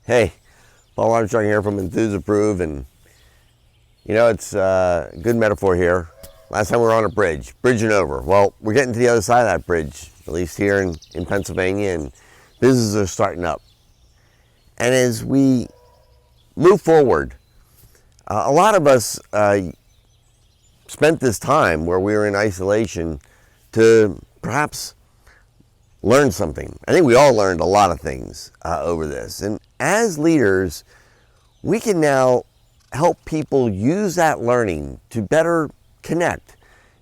Hey, Paul Armstrong here from eNthusaProve, and you know, it's a good metaphor here. Last time we were on a bridge, bridging over. Well, we're getting to the other side of that bridge, at least here in Pennsylvania, and businesses are starting up. And as we move forward, a lot of us spent this time where we were in isolation to perhaps learn something. I think we all learned a lot of things over this. And as leaders, we can now help people use that learning to better connect.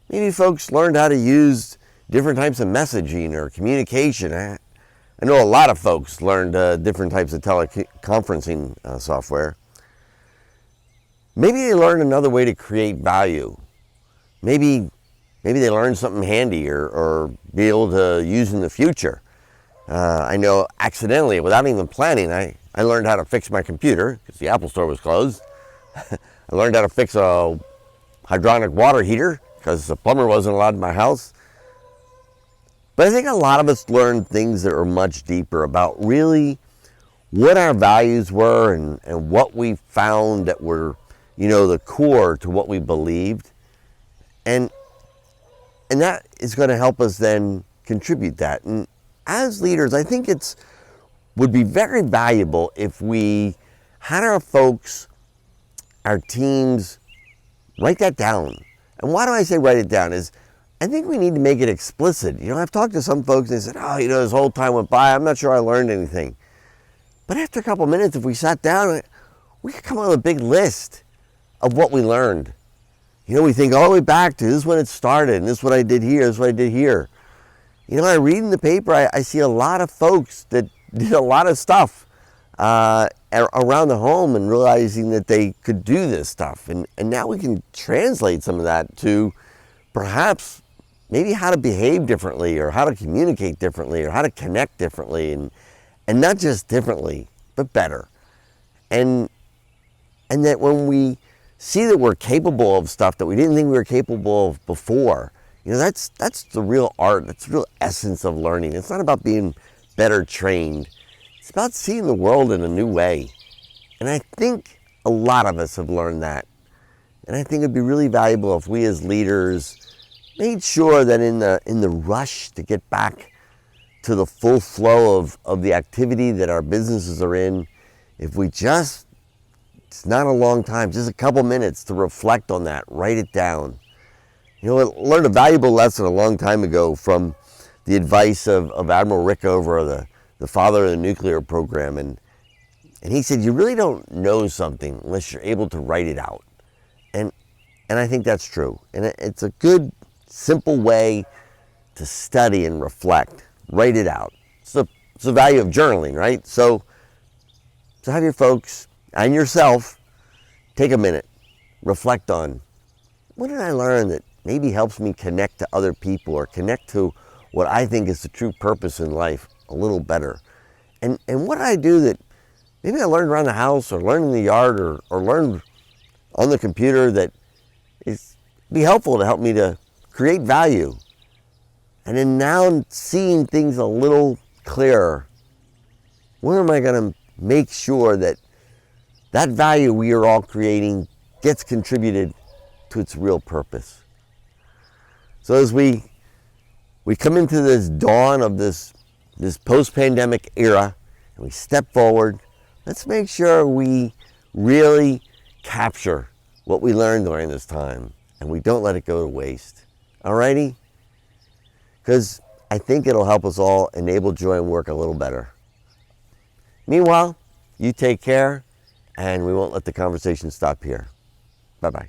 Maybe folks learned how to use different types of messaging or communication. I know a lot of folks learned different types of teleconferencing software. Maybe they learned another way to create value. Maybe they learned something handy or be able to use in the future. I know accidentally, without even planning, I learned how to fix my computer because the Apple store was closed. I learned how to fix a hydronic water heater because the plumber wasn't allowed in my house. But I think a lot of us learned things that are much deeper about really what our values were and what we found that were, the core to what we believed. And that is going to help us then contribute that. And as leaders, I think would be very valuable if we had our folks, our teams, write that down. And why do I say write it down? Is I think we need to make it explicit. I've talked to some folks and they said, this whole time went by, I'm not sure I learned anything. But after a couple of minutes, if we sat down, we could come up with a big list of what we learned. We think all the way back to this is when it started, and this is what I did here, this is what I did here. I read in the paper, I see a lot of folks that did a lot of stuff around the home and realizing that they could do this stuff. And now we can translate some of that to perhaps maybe how to behave differently or how to communicate differently or how to connect differently and not just differently, but better. And that when we see that we're capable of stuff that we didn't think we were capable of before, that's the real art, that's the real essence of learning. It's not about being better trained. It's about seeing the world in a new way. And I think a lot of us have learned that. And I think it'd be really valuable if we as leaders made sure that in the rush to get back to the full flow of the activity that our businesses are in, if we it's not a long time, just a couple minutes to reflect on that, write it down. I learned a valuable lesson a long time ago from the advice of Admiral Rickover, the father of the nuclear program. And he said, you really don't know something unless you're able to write it out. And I think that's true. And it's a good, simple way to study and reflect. Write it out. It's the value of journaling, right? So have your folks and yourself take a minute, reflect on what did I learn that maybe helps me connect to other people or connect to what I think is the true purpose in life a little better. And what did I do that maybe I learned around the house or learned in the yard or learned on the computer that is be helpful to help me to create value. And then now seeing things a little clearer, where am I going to make sure that value we are all creating gets contributed to its real purpose? So as we come into this dawn of this post-pandemic era and we step forward, let's make sure we really capture what we learned during this time and we don't let it go to waste. Alrighty? Because I think it'll help us all enable joy and work a little better. Meanwhile, you take care, and we won't let the conversation stop here. Bye-bye.